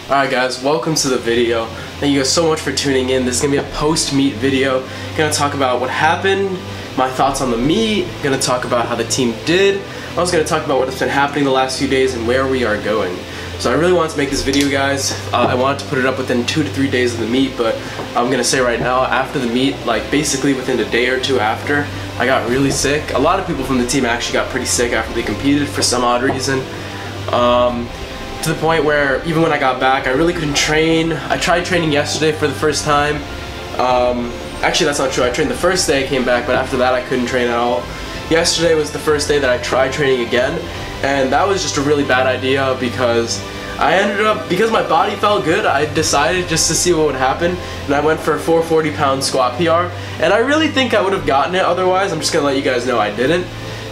Alright guys, welcome to the video. Thank you guys so much for tuning in. This is going to be a post-meet video. I'm going to talk about what happened, my thoughts on the meet, I'm going to talk about how the team did. I'm also going to talk about what's been happening the last few days and where we are going. So I really wanted to make this video, guys. I wanted to put it up within 2 to 3 days of the meet, but I'm going to say right now, after the meet, like basically within a day or two after, I got really sick. A lot of people from the team actually got pretty sick after they competed for some odd reason. To the point where even when I got back, I really couldn't train. I tried training yesterday for the first time. Actually, that's not true. I trained the first day I came back, but after that I couldn't train at all. Yesterday was the first day that I tried training again, and that was just a really bad idea because I ended up, because my body felt good, I decided just to see what would happen, and I went for a 440-pound squat PR, and I really think I would have gotten it otherwise. I'm just gonna let you guys know I didn't.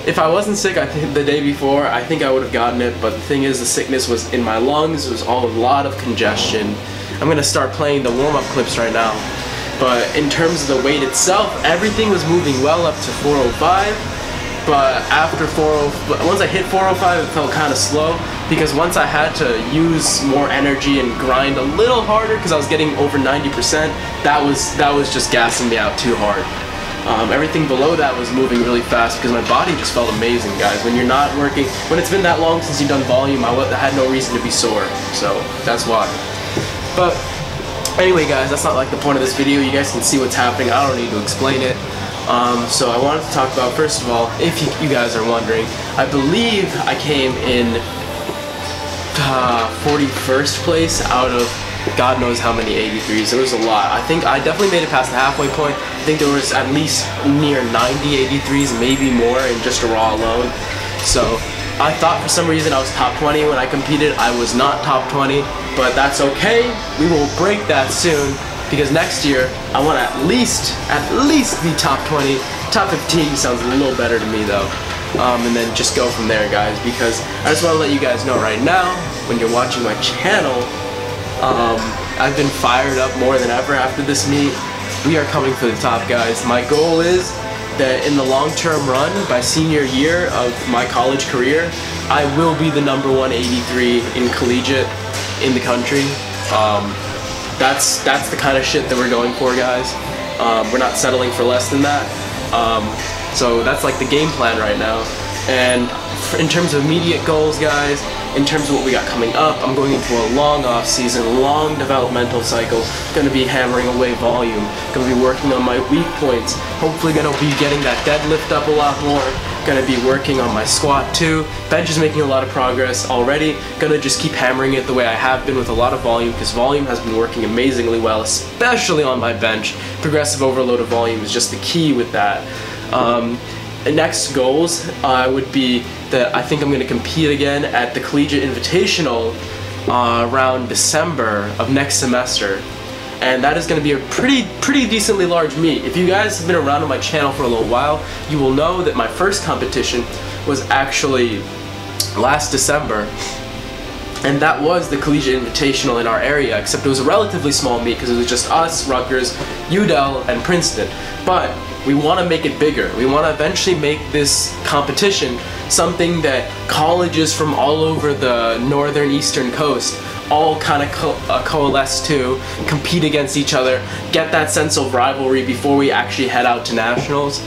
If I wasn't sick, I think the day before, I think I would have gotten it, but the thing is, the sickness was in my lungs. It was a lot of congestion. I'm gonna start playing the warm-up clips right now. But in terms of the weight itself, everything was moving well up to 405, but after once I hit 405, it felt kind of slow, because once I had to use more energy and grind a little harder, because I was getting over 90%, that was just gassing me out too hard. Everything below that was moving really fast because my body just felt amazing, guys. When you're not working, when it's been that long since you've done volume, I had no reason to be sore, so that's why. But anyway, guys, that's not like the point of this video. You guys can see what's happening. I don't need to explain it. So I wanted to talk about, first of all, if you guys are wondering, I believe I came in 41st place out of God knows how many 83s. There was a lot. I think I definitely made it past the halfway point. I think there was at least near 90 83s, maybe more in just a raw alone. So I thought for some reason I was top 20 when I competed. I was not top 20, but that's okay. We will break that soon, because next year I want to at least be top 20. Top 15 sounds a little better to me though. And then just go from there, guys, because I just want to let you guys know right now, when you're watching my channel, I've been fired up more than ever after this meet. We are coming for the top, guys. My goal is that in the long-term run, by senior year of my college career, I will be the #1 83 in collegiate in the country. That's the kind of shit that we're going for, guys. We're not settling for less than that. So that's like the game plan right now. And in terms of immediate goals, guys, in terms of what we got coming up, I'm going into a long off season, long developmental cycle. Going to be hammering away volume. Going to be working on my weak points. Hopefully going to be getting that deadlift up a lot more. Going to be working on my squat too. Bench is making a lot of progress already. Going to just keep hammering it the way I have been with a lot of volume, because volume has been working amazingly well, especially on my bench. Progressive overload of volume is just the key with that. Next goals would be that I think I'm going to compete again at the Collegiate Invitational around December of next semester, and that is going to be a pretty decently large meet. If you guys have been around on my channel for a little while, you will know that my first competition was actually last December, and that was the Collegiate Invitational in our area, except it was a relatively small meet because it was just us, Rutgers, UDEL, and Princeton. But we want to make it bigger. We want to eventually make this competition something that colleges from all over the northern eastern coast all kind of coalesce to, compete against each other, get that sense of rivalry before we actually head out to nationals.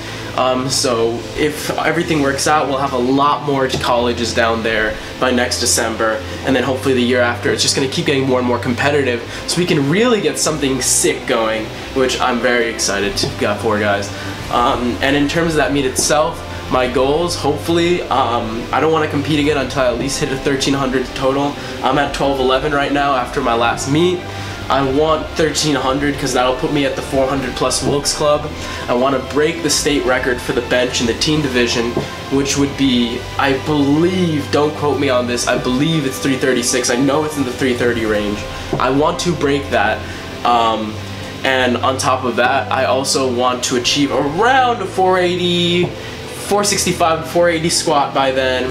So if everything works out, we'll have a lot more colleges down there by next December, and then hopefully the year after it's just going to keep getting more and more competitive, so we can really get something sick going, which I'm very excited for, guys. And in terms of that meet itself, my goals, hopefully, I don't want to compete again until I at least hit a 1300 total. I'm at 1211 right now after my last meet. I want 1300 because that'll put me at the 400 plus Wilks Club. I want to break the state record for the bench in the team division, which would be, I believe, don't quote me on this, I believe it's 336. I know it's in the 330 range. I want to break that. And on top of that, I also want to achieve around a 480, 465 to 480 squat by then.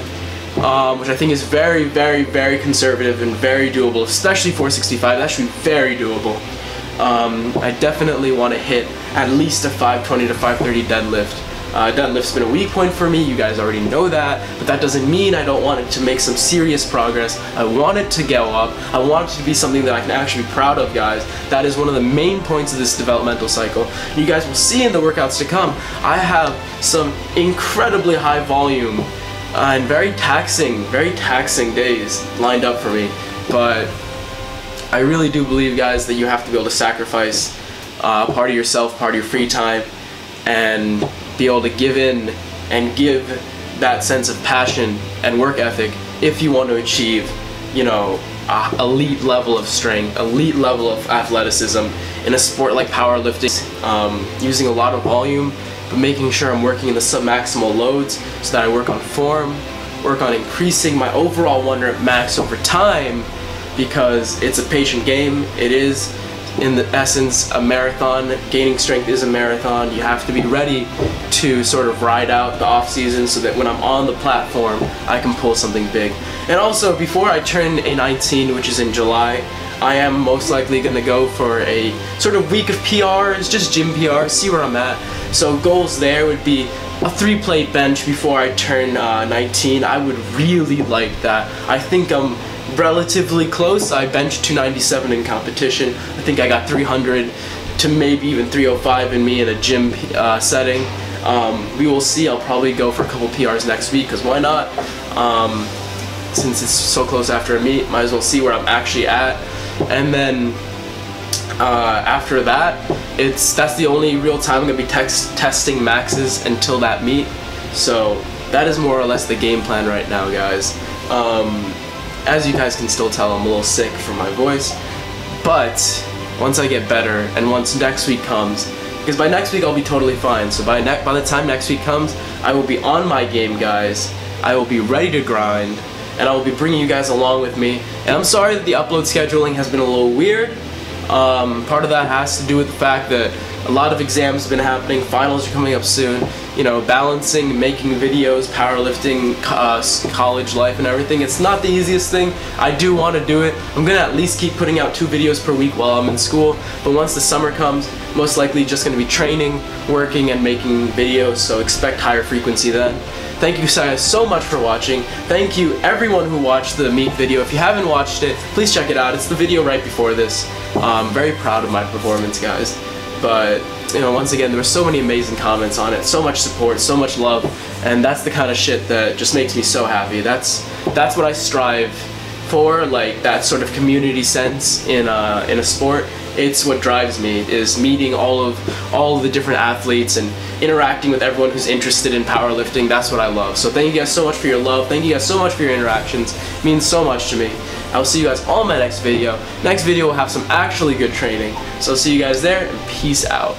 Which I think is very, very, very conservative and very doable, especially 465. That should be very doable. I definitely want to hit at least a 520 to 530 deadlift Deadlift's been a weak point for me, you guys already know that, but that doesn't mean I don't want it to make some serious progress. I want it to go up. I want it to be something that I can actually be proud of, guys. That is one of the main points of this developmental cycle. You guys will see in the workouts to come, I have some incredibly high volume and very taxing days lined up for me, but I really do believe, guys, that you have to be able to sacrifice part of yourself, part of your free time, and be able to give in and give that sense of passion and work ethic if you want to achieve, you know, elite level of strength, elite level of athleticism in a sport like powerlifting, using a lot of volume, but making sure I'm working in the sub-maximal loads so that I work on form, work on increasing my overall 1 rep max over time, because it's a patient game. It is, in the essence, a marathon. Gaining strength is a marathon. You have to be ready to sort of ride out the off season so that when I'm on the platform, I can pull something big. And also, before I turn a 19, which is in July, I am most likely going to go for a sort of week of PRs, just gym PRs, see where I'm at. So goals there would be a 3-plate bench before I turn 19. I would really like that. I think I'm relatively close. I benched 297 in competition. I think I got 300 to maybe even 305 in me in a gym setting. We will see. I'll probably go for a couple PRs next week, because why not? Since it's so close after a meet, might as well see where I'm actually at. And then after that, that's the only real time I'm gonna be testing maxes until that meet. So that is more or less the game plan right now, guys. As you guys can still tell, I'm a little sick from my voice, but once I get better and once next week comes, because by next week I'll be totally fine, so by the time next week comes, I will be on my game, guys. I will be ready to grind, and I will be bringing you guys along with me. And I'm sorry that the upload scheduling has been a little weird. Part of that has to do with the fact that a lot of exams have been happening, finals are coming up soon, you know, balancing, making videos, powerlifting, college life and everything. It's not the easiest thing. I do want to do it. I'm going to at least keep putting out 2 videos per week while I'm in school, but once the summer comes, most likely just going to be training, working, and making videos, so expect higher frequency then. Thank you guys so much for watching. Thank you everyone who watched the meet video. If you haven't watched it, please check it out. It's the video right before this. I'm very proud of my performance, guys. But, you know, once again, there were so many amazing comments on it, so much support, so much love, and that's the kind of shit that just makes me so happy. That's what I strive for, like that sort of community sense in a sport. It's what drives me, is meeting all of the different athletes and interacting with everyone who's interested in powerlifting. That's what I love. So thank you guys so much for your love. Thank you guys so much for your interactions. It means so much to me. I will see you guys all in my next video. Next video will have some actually good training. So I'll see you guys there, and peace out.